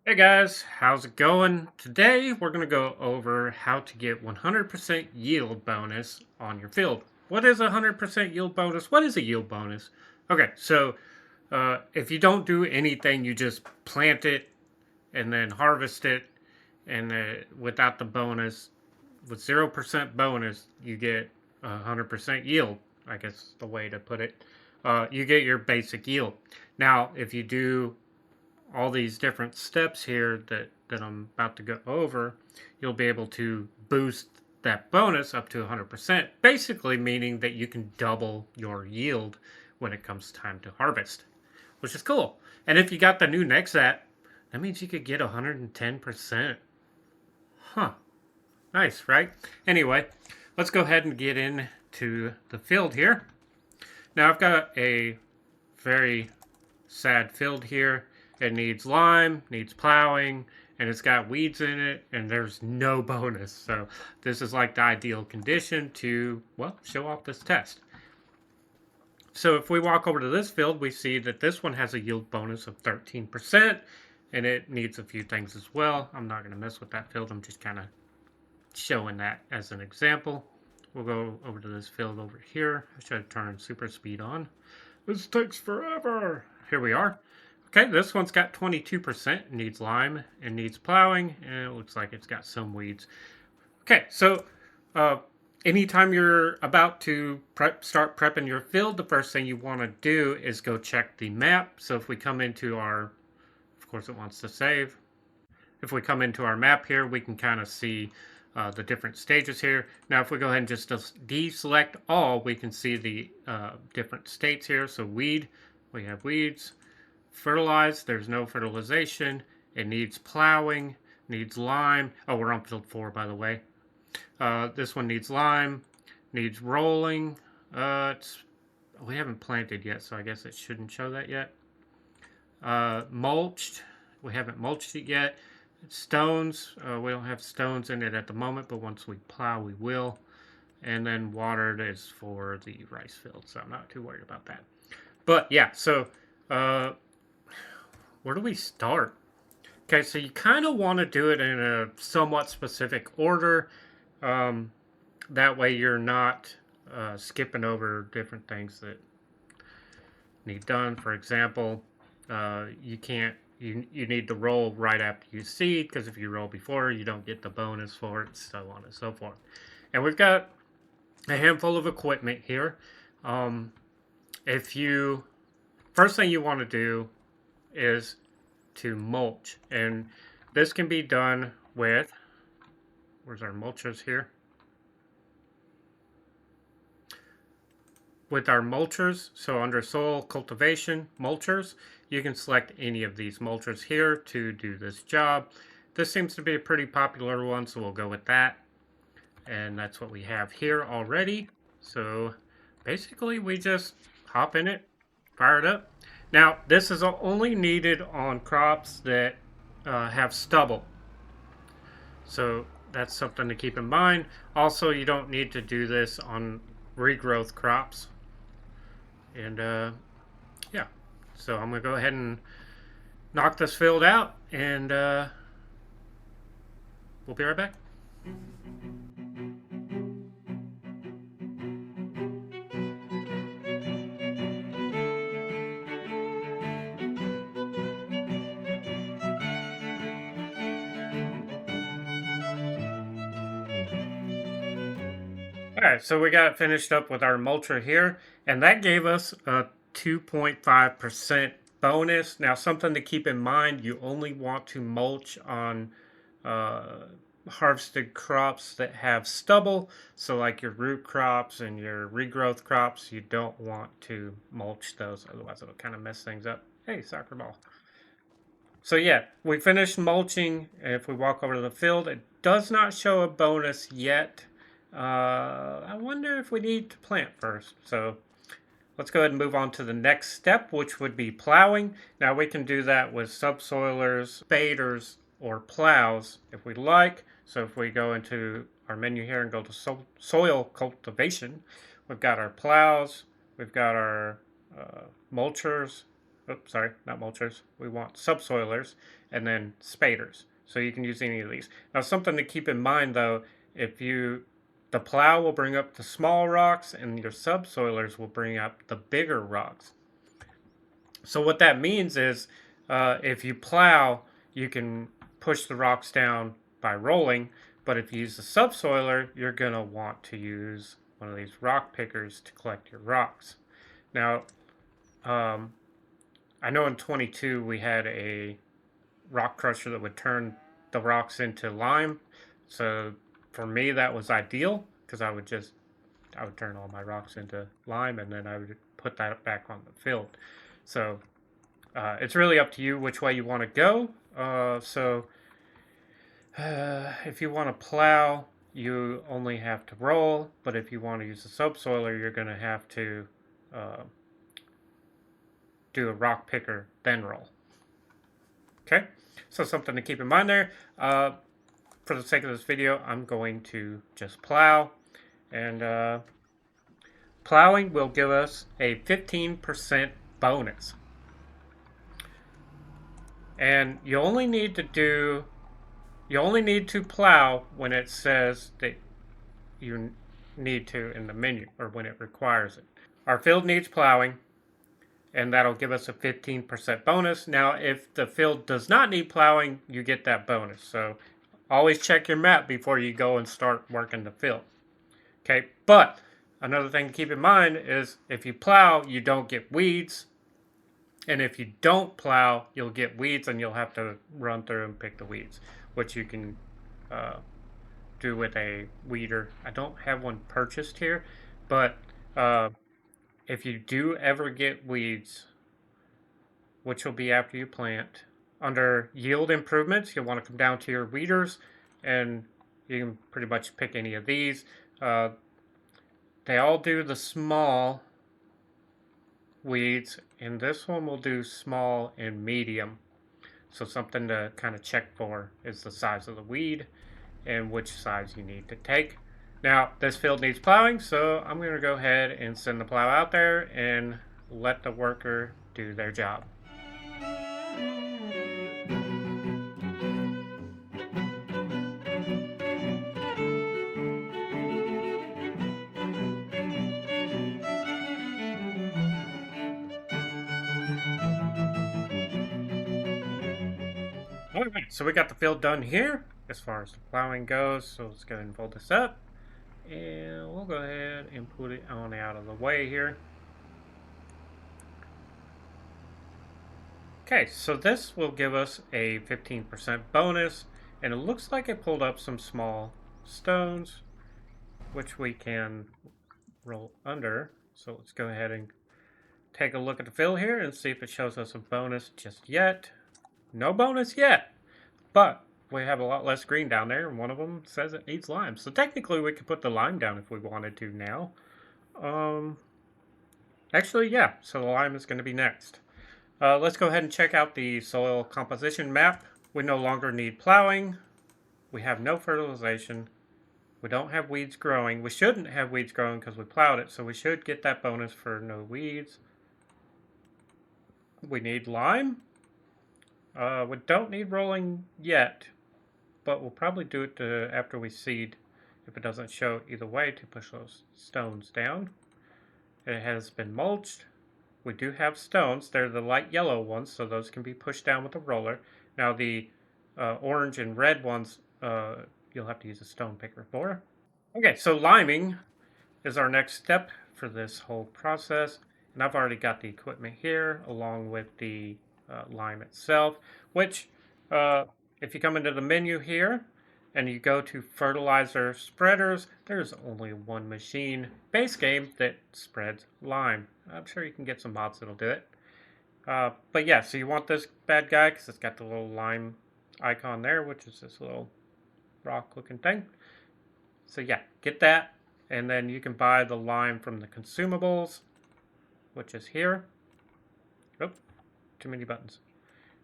Hey guys, how's it going? Today we're going to go over how to get 100% yield bonus on your field. What is a 100% yield bonus? What is a yield bonus? Okay, so if you don't do anything, you just plant it and then harvest it, and without the bonus, with 0% bonus, you get 100% yield. I guess the way to put it. You get your basic yield. Now, if you do all these different steps here that I'm about to go over, you'll be able to boost that bonus up to 100%, basically meaning that you can double your yield when it comes time to harvest, which is cool. And if you got the new Nexat, that means you could get 110%. Huh. Nice, right? Anyway, let's go ahead and get into the field here. Now I've got a very sad field here. It needs lime, needs plowing, and it's got weeds in it, and there's no bonus. So this is like the ideal condition to, well, show off this test. So if we walk over to this field, we see that this one has a yield bonus of 13%, and it needs a few things as well. I'm not going to mess with that field. I'm just kind of showing that as an example. We'll go over to this field over here. I should turn super speed on. This takes forever. Here we are. Okay, this one's got 22%, needs lime and needs plowing, and it looks like it's got some weeds. Okay, so anytime you're about to start prepping your field, the first thing you want to do is go check the map. So if we come into our, of course it wants to save. If we come into our map here, we can kind of see the different stages here. Now, if we go ahead and just deselect all, we can see the different states here. So weed, we have weeds. Fertilize, there's no fertilization. It needs plowing, needs lime. Oh, we're on field 4, by the way. This one needs lime, needs rolling. We haven't planted yet, so I guess it shouldn't show that yet. Mulched, we haven't mulched it yet. Stones, we don't have stones in it at the moment, but once we plow, we will. And then watered is for the rice field, so I'm not too worried about that. But yeah, so where do we start? Okay, so you kind of want to do it in a somewhat specific order. That way you're not skipping over different things that need done. For example, you need to roll right after you seed, because if you roll before, you don't get the bonus for it, so on and so forth. And we've got a handful of equipment here. First thing you want to do is to mulch, and this can be done with, where's our mulchers here? With our mulchers, so under soil cultivation mulchers, you can select any of these mulchers here to do this job. This seems to be a pretty popular one, so we'll go with that. And that's what we have here already. So basically we just hop in it, fire it up. Now, this is only needed on crops that have stubble. So that's something to keep in mind. Also, you don't need to do this on regrowth crops. And yeah, so I'm going to go ahead and knock this field out, and we'll be right back. Alright, so we got finished up with our mulcher here, and that gave us a 2.5% bonus. Now, something to keep in mind, you only want to mulch on harvested crops that have stubble. So like your root crops and your regrowth crops, you don't want to mulch those, otherwise it'll kind of mess things up. Hey, soccer ball. So yeah, we finished mulching. If we walk over to the field, it does not show a bonus yet. I wonder if we need to plant first. So let's go ahead and move on to the next step, which would be plowing. Now we can do that with subsoilers, spaders, or plows if we like. So if we go into our menu here and go to soil cultivation, we've got our plows, we've got our mulchers. Oops, sorry, not mulchers. We want subsoilers. and then spaders. So you can use any of these. Now, something to keep in mind though, the plow will bring up the small rocks and your subsoilers will bring up the bigger rocks. So what that means is if you plow, you can push the rocks down by rolling, but if you use the subsoiler, you're going to want to use one of these rock pickers to collect your rocks. Now, I know in 22 we had a rock crusher that would turn the rocks into lime. So for me, that was ideal because I would turn all my rocks into lime and then I would put that back on the field. So it's really up to you which way you want to go. If you want to plow, you only have to roll, but if you want to use the subsoiler, you're going to have to do a rock picker, then roll. Okay, so something to keep in mind there. For the sake of this video, I'm going to just plow, and plowing will give us a 15% bonus. And you only need to plow when it says that you need to in the menu, or when it requires it. Our field needs plowing, and that'll give us a 15% bonus. Now, if the field does not need plowing, you get that bonus. So always check your map before you go and start working the field. Okay, but another thing to keep in mind is if you plow, you don't get weeds. And if you don't plow, you'll get weeds and you'll have to run through and pick the weeds, which you can do with a weeder. I don't have one purchased here, but if you do ever get weeds, which will be after you plant, under yield improvements, you'll want to come down to your weeders, and you can pretty much pick any of these. They all do the small weeds, and this one will do small and medium. So something to kind of check for is the size of the weed and which size you need to take. Now, this field needs plowing, so I'm going to go ahead and send the plow out there and let the worker do their job. Alright, so we got the field done here as far as the plowing goes, so let's go ahead and fold this up. And we'll go ahead and put it on out of the way here. Okay, so this will give us a 15% bonus, and it looks like it pulled up some small stones, which we can roll under. So let's go ahead and take a look at the fill here and see if it shows us a bonus just yet. No bonus yet, but we have a lot less green down there, and one of them says it needs lime. So technically we could put the lime down if we wanted to now. Actually, yeah, so the lime is going to be next. Let's go ahead and check out the soil composition map. We no longer need plowing. We have no fertilization. We don't have weeds growing. We shouldn't have weeds growing because we plowed it, so we should get that bonus for no weeds. We need lime. We don't need rolling yet, but we'll probably do it after we seed, if it doesn't show either way, to push those stones down. It has been mulched. We do have stones. They're the light yellow ones, so those can be pushed down with a roller. Now the orange and red ones, you'll have to use a stone picker for. Okay, so liming is our next step for this whole process. And I've already got the equipment here along with the lime itself, which if you come into the menu here and you go to fertilizer spreaders, there's only one machine base game that spreads lime. I'm sure you can get some mods that'll do it. But yeah, so you want this bad guy because it's got the little lime icon there, which is this little rock looking thing. So yeah, get that, and then you can buy the lime from the consumables, which is here. Oh, too many buttons.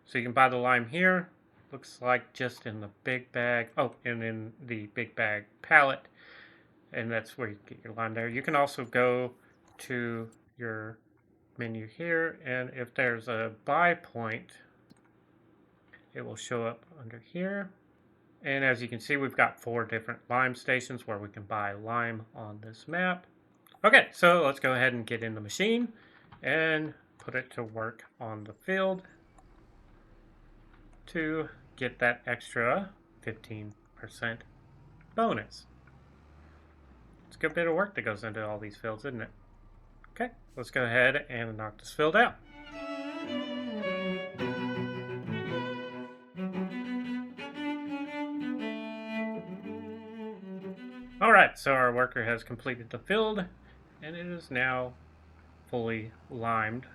So you can buy the lime here. Looks like just in the big bag. Oh, and in the big bag pallet. And that's where you get your lime there. You can also go to your menu here, and if there's a buy point, it will show up under here. And as you can see, we've got 4 different lime stations where we can buy lime on this map. Okay, so let's go ahead and get in the machine and put it to work on the field to get that extra 15% bonus. It's a good bit of work that goes into all these fields, isn't it? Okay, let's go ahead and knock this field out. Alright, so our worker has completed the field, and it is now fully limed.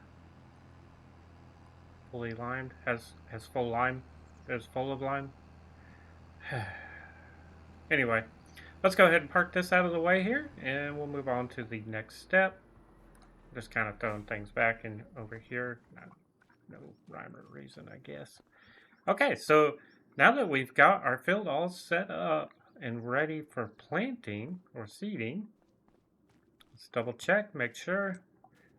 Fully limed? Has full lime? Is full of lime? Anyway, let's go ahead and park this out of the way here, and we'll move on to the next step. Just kind of throwing things back in over here. No rhyme or reason, I guess. Okay, so now that we've got our field all set up and ready for planting or seeding, let's double check, make sure.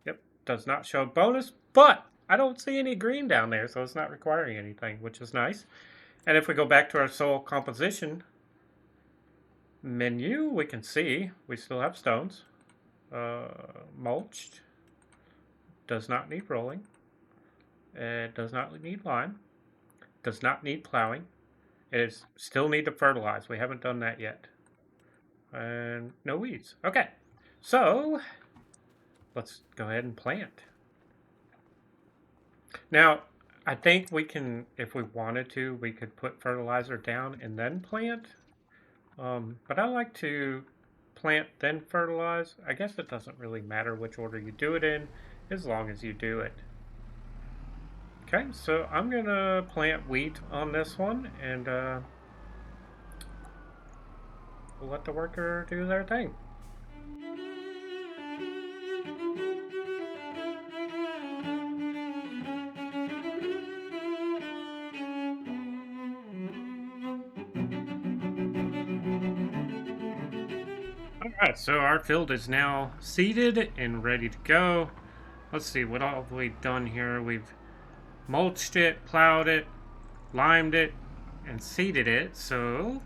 Yep, does not show a bonus, but I don't see any green down there, so it's not requiring anything, which is nice. And if we go back to our soil composition menu, we can see we still have stones. Mulched. Does not need rolling. It does not need lime. Does not need plowing. It still need to fertilize. We haven't done that yet. And no weeds. Okay, so let's go ahead and plant. Now, I think we can, if we wanted to, we could put fertilizer down and then plant. But I like to plant then fertilize. I guess it doesn't really matter which order you do it in, as long as you do it. Okay, so I'm gonna plant wheat on this one, and we'll let the worker do their thing. Alright, so our field is now seeded and ready to go. Let's see, what all have we done here? We've mulched it, plowed it, limed it, and seeded it. So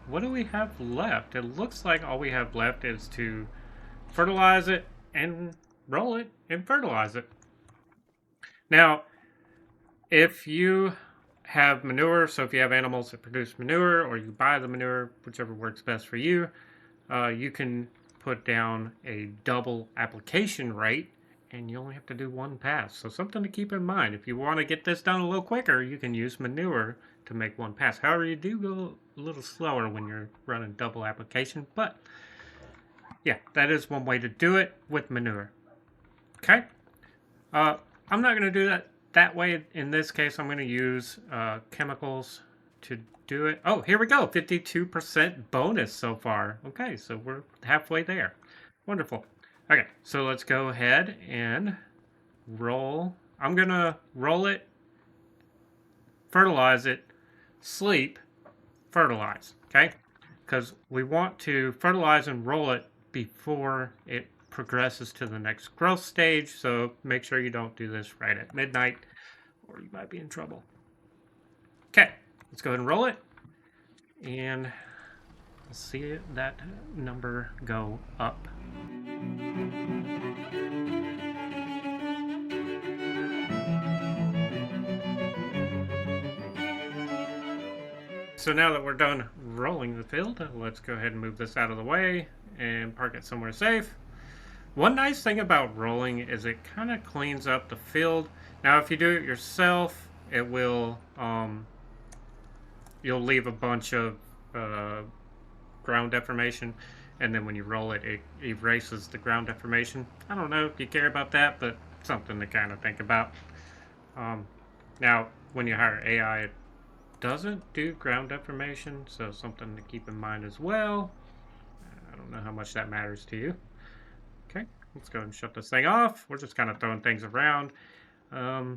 what do we have left? It looks like all we have left is to fertilize it and roll it and fertilize it. Now, if you have manure, so if you have animals that produce manure, or you buy the manure, whichever works best for you, you can put down a double application rate, and you only have to do 1 pass. So something to keep in mind. If you want to get this done a little quicker, you can use manure to make 1 pass. However, you do go a little slower when you're running double application, but yeah, that is one way to do it with manure. Okay, I'm not going to do that way in this case. I'm going to use chemicals to do it. Oh, here we go, 52% bonus so far. Okay, so we're halfway there. Wonderful. Okay, so let's go ahead and roll. I'm gonna roll it, fertilize it, sleep, fertilize, okay? Because we want to fertilize and roll it before it progresses to the next growth stage, so make sure you don't do this right at midnight or you might be in trouble. Okay, let's go ahead and roll it, and we'll see that number go up. So now that we're done rolling the field, let's go ahead and move this out of the way and park it somewhere safe. One nice thing about rolling is it kind of cleans up the field. Now if you do it yourself, it will you'll leave a bunch of ground deformation, and then when you roll it, it erases the ground deformation. I don't know if you care about that, but something to kind of think about. Now when you hire AI, it doesn't do ground deformation, so something to keep in mind as well. I don't know how much that matters to you. Okay, let's go ahead and shut this thing off. We're just kind of throwing things around. Yeah,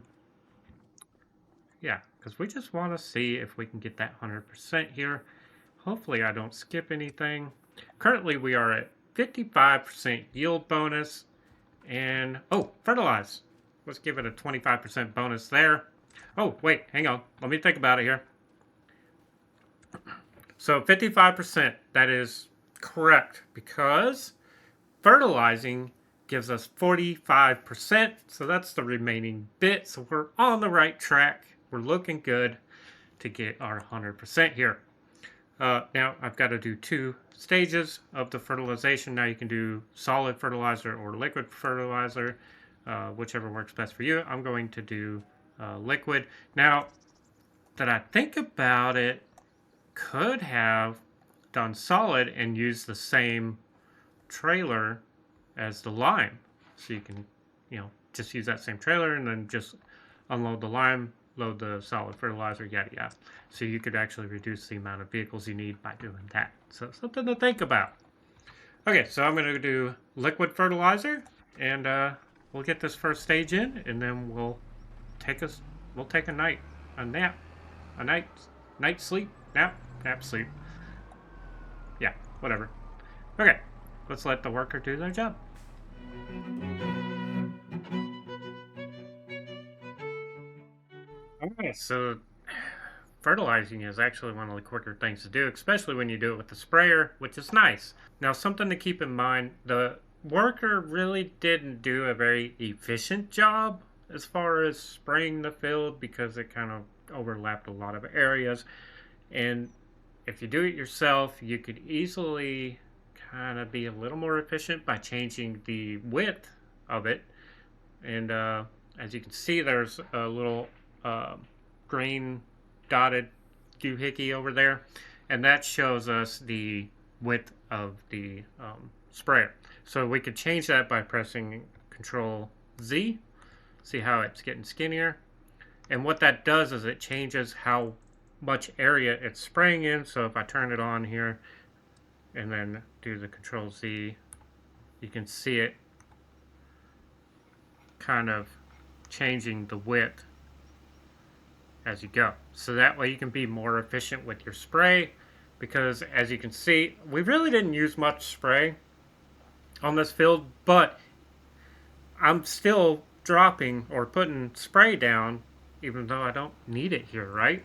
because we just want to see if we can get that 100% here. Hopefully I don't skip anything. Currently we are at 55% yield bonus, and oh, fertilize. Let's give it a 25% bonus there. Oh, wait, hang on. Let me think about it here. So 55%, that is correct because fertilizing gives us 45%. So that's the remaining bit. So we're on the right track. We're looking good to get our 100% here. Now I've got to do 2 stages of the fertilization. Now you can do solid fertilizer or liquid fertilizer, whichever works best for you. I'm going to do liquid. Now that I think about it, could have done solid and used the same trailer as the lime. So you can, just use that same trailer and then just unload the lime, load the solid fertilizer, yada yada. So you could actually reduce the amount of vehicles you need by doing that. So something to think about. Okay, so I'm going to do liquid fertilizer, and we'll get this first stage in, and then we'll take a nap, a night sleep, nap sleep. Yeah, whatever. Okay, let's let the worker do their job. Okay, so fertilizing is actually one of the quicker things to do, especially when you do it with the sprayer, which is nice. Now, something to keep in mind, the worker really didn't do a very efficient job as far as spraying the field because it kind of overlapped a lot of areas. And if you do it yourself, you could easily kind of be a little more efficient by changing the width of it. And as you can see, there's a little green dotted doohickey over there, and that shows us the width of the sprayer. So we could change that by pressing Control Z. See how it's getting skinnier? And what that does is it changes how much area it's spraying in. So if I turn it on here and then do the Control Z, you can see it kind of changing the width as you go. So that way you can be more efficient with your spray, because as you can see, we really didn't use much spray on this field, but I'm still dropping or putting spray down even though I don't need it here, right?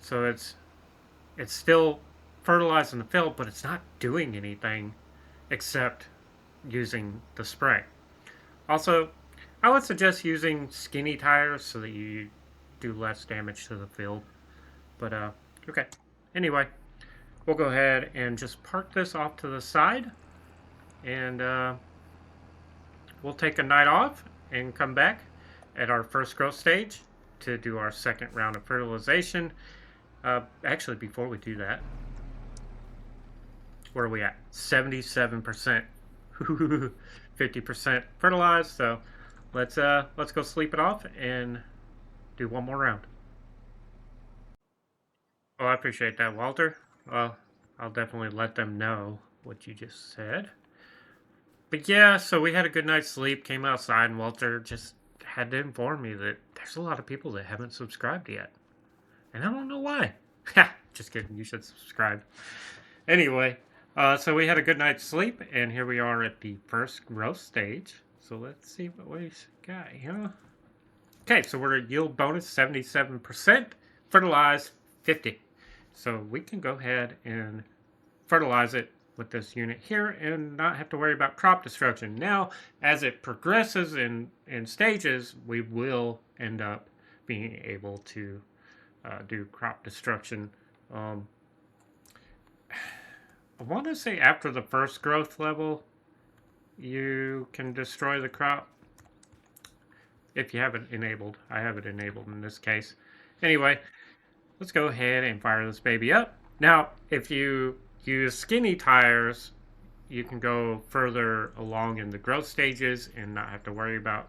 So it's still fertilizing the field, but it's not doing anything except using the spray. Also, I would suggest using skinny tires so that you do less damage to the field. But okay. Anyway, we'll go ahead and just park this off to the side, and we'll take a night off and come back at our first growth stage to do our second round of fertilization. Actually, before we do that, where are we at? 77%. 50% fertilized. So let's go sleep it off and do one more round. Oh, I appreciate that, Walter. Well, I'll definitely let them know what you just said. But yeah, so we had a good night's sleep, came outside, and Walter just had to inform me that there's a lot of people that haven't subscribed yet. And I don't know why. Ha! Just kidding, you should subscribe. Anyway, so we had a good night's sleep, and here we are at the first growth stage. So let's see what we got here. Okay, so we're at yield bonus 77%, fertilized 50. So we can go ahead and fertilize it with this unit here and not have to worry about crop destruction. Now, as it progresses in stages, we will end up being able to do crop destruction. I want to say after the first growth level, you can destroy the crop if you have it enabled. I have it enabled in this case. Anyway, let's go ahead and fire this baby up. Now, if you use skinny tires, you can go further along in the growth stages and not have to worry about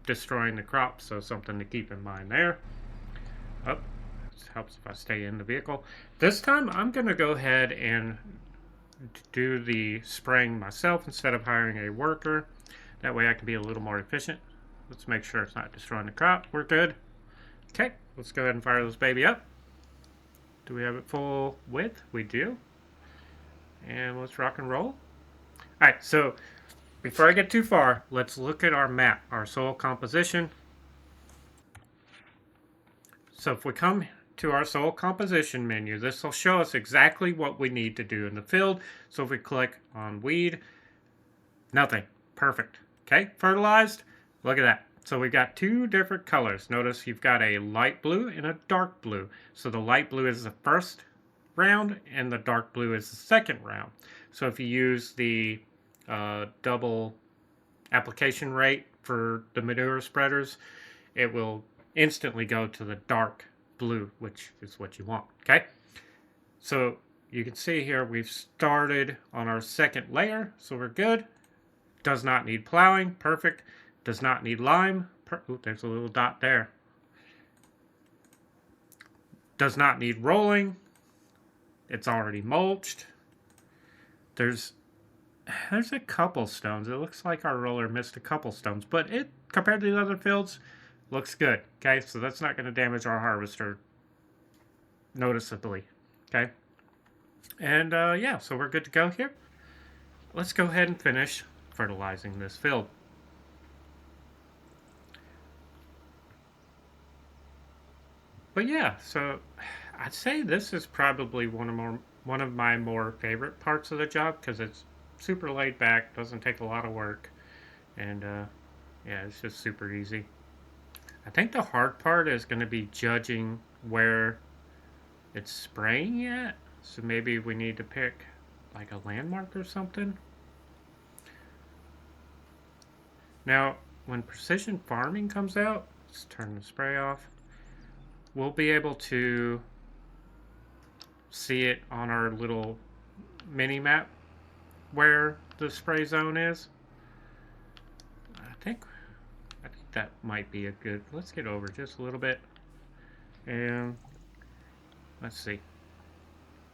destroying the crop. So something to keep in mind there. Oh, this helps if I stay in the vehicle. This time I'm going to go ahead and do the spraying myself instead of hiring a worker. That way I can be a little more efficient. Let's make sure it's not destroying the crop. We're good. Okay, let's go ahead and fire this baby up. Do we have it full width? We do. And let's rock and roll. Alright, so before I get too far, let's look at our map, our soil composition. So if we come to our soil composition menu, this will show us exactly what we need to do in the field. So if we click on weed, nothing. Perfect. Okay, fertilized. Look at that. So we got two different colors. Notice you've got a light blue and a dark blue. So the light blue is the first round and the dark blue is the second round. So if you use the double application rate for the manure spreaders, it will instantly go to the dark blue, which is what you want. Okay, so you can see here we've started on our second layer, so we're good. Does not need plowing. Perfect. Does not need lime. Ooh, there's a little dot there. Does not need rolling. It's already mulched. There's a couple stones. It looks like our roller missed a couple stones, but it, compared to the other fields, looks good. Okay, so that's not going to damage our harvester noticeably. Okay, and yeah, so we're good to go here. Let's go ahead and finish fertilizing this field. But yeah, so I'd say this is probably one of my more favorite parts of the job, because it's super laid back, doesn't take a lot of work, and yeah, it's just super easy. I think the hard part is going to be judging where it's spraying at. So maybe we need to pick like a landmark or something. Now, when precision farming comes out, let's turn the spray off. We'll be able to see it on our little mini map where the spray zone is. I think that might be a good, let's get over just a little bit and let's see.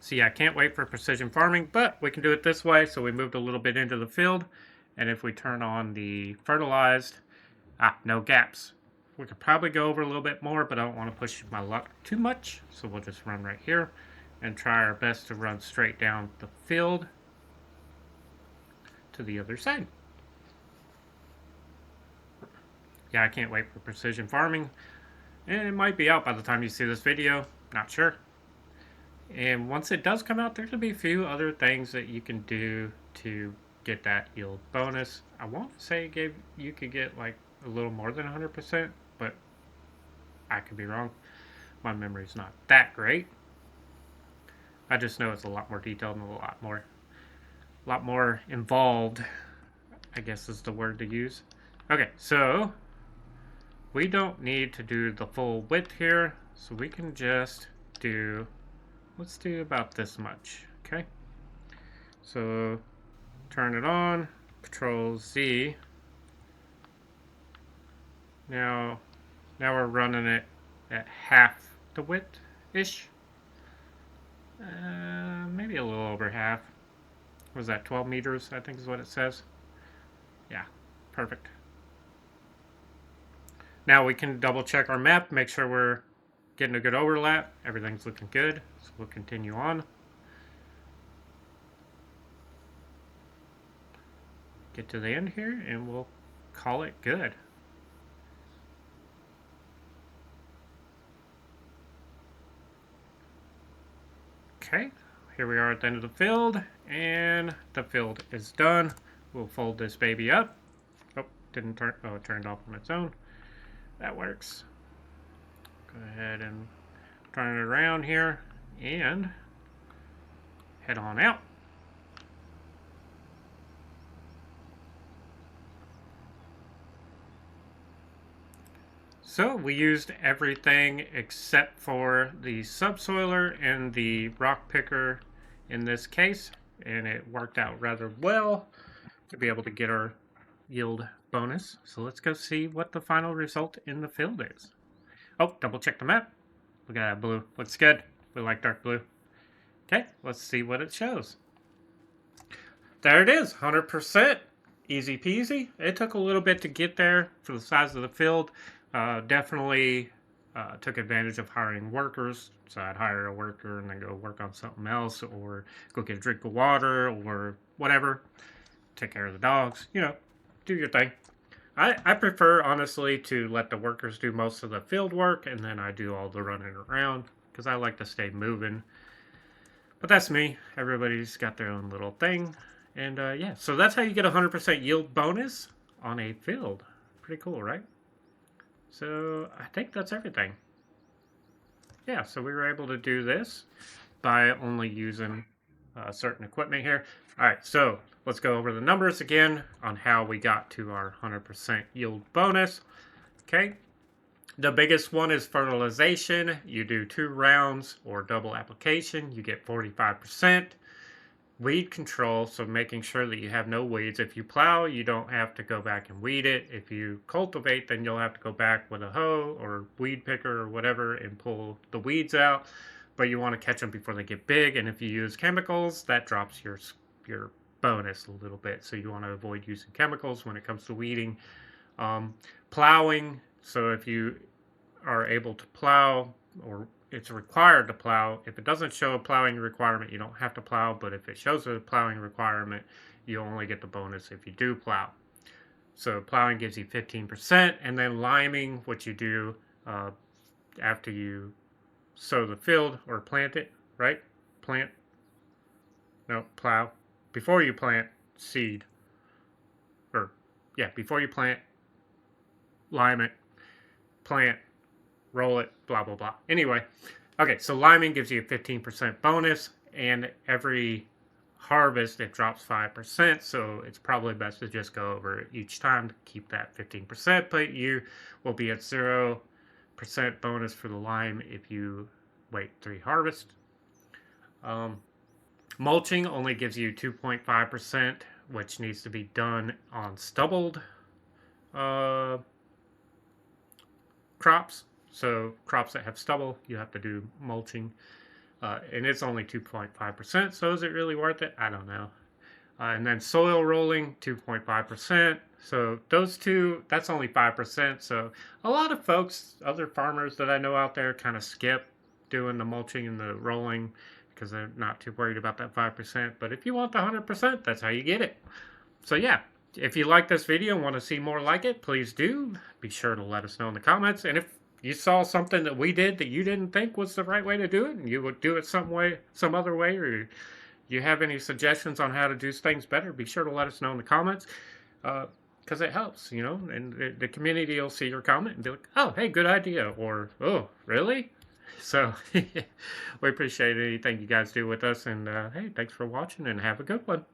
See, I can't wait for precision farming, but we can do it this way. So we moved a little bit into the field, and if we turn on the fertilized, no gaps. We could probably go over a little bit more, but I don't want to push my luck too much, so we'll just run right here and try our best to run straight down the field to the other side. Yeah, I can't wait for precision farming, and it might be out by the time you see this video, not sure. And once it does come out, there's going to be a few other things that you can do to get that yield bonus. I want to say you could get like a little more than 100%, but I could be wrong. My memory's not that great. I just know it's a lot more detailed and a lot more involved, I guess is the word to use. Okay, so we don't need to do the full width here, so we can just do, let's do about this much. Okay, so turn it on, Control Z. Now we're running it at half the width-ish. Maybe a little over half. What was that, 12 meters, I think is what it says. Yeah, perfect. Now we can double check our map, make sure we're getting a good overlap. Everything's looking good, so we'll continue on. Get to the end here, and we'll call it good. Okay, here we are at the end of the field, and the field is done. We'll fold this baby up. Oh, didn't turn, oh, it turned off on its own. That works. Go ahead and turn it around here and head on out. So we used everything except for the subsoiler and the rock picker in this case, and it worked out rather well to be able to get our yield bonus. So let's go see what the final result in the field is. Oh, double check the map. Look at that blue. Looks good. We like dark blue. Okay, let's see what it shows. There it is, 100%. Easy peasy. It took a little bit to get there for the size of the field. Definitely took advantage of hiring workers. So I'd hire a worker and then go work on something else, or go get a drink of water, or whatever. Take care of the dogs, you know, do your thing. I prefer, honestly, to let the workers do most of the field work, and then I do all the running around, because I like to stay moving. But that's me. Everybody's got their own little thing. And yeah, so that's how you get a 100% yield bonus on a field. Pretty cool, right? So I think that's everything. Yeah, so we were able to do this by only using certain equipment here. All right, so let's go over the numbers again on how we got to our 100% yield bonus. Okay, the biggest one is fertilization. You do 2 rounds or double application, you get 45%. Weed control, so making sure that you have no weeds. If you plow, you don't have to go back and weed it. If you cultivate, then you'll have to go back with a hoe or weed picker or whatever and pull the weeds out. But you want to catch them before they get big. And if you use chemicals, that drops your bonus a little bit. So you want to avoid using chemicals when it comes to weeding. Plowing, so if you are able to plow, or it's required to plow. If it doesn't show a plowing requirement, you don't have to plow, but if it shows a plowing requirement, you only get the bonus if you do plow. So plowing gives you 15%, and then liming, what you do after you sow the field or plant it, right? Plant, no, plow. Before you plant, seed. Or, yeah, before you plant, lime it, plant, roll it, blah, blah, blah. Anyway, okay, so liming gives you a 15% bonus, and every harvest it drops 5%, so it's probably best to just go over it each time to keep that 15%, but you will be at 0% bonus for the lime if you wait 3 harvests. Mulching only gives you 2.5%, which needs to be done on stubbled crops. So crops that have stubble, you have to do mulching. And it's only 2.5%, so is it really worth it? I don't know. And then soil rolling, 2.5%. So those two, that's only 5%. So a lot of folks, other farmers that I know out there, kind of skip doing the mulching and the rolling because they're not too worried about that 5%. But if you want the 100%, that's how you get it. So yeah, if you like this video and want to see more like it, please do. Be sure to let us know in the comments. And if you saw something that we did that you didn't think was the right way to do it, and you would do it some other way, or you have any suggestions on how to do things better, be sure to let us know in the comments, because it helps, and the community will see your comment and be like, oh, hey, good idea, or, oh, really? So we appreciate anything you guys do with us, and hey, thanks for watching, and have a good one.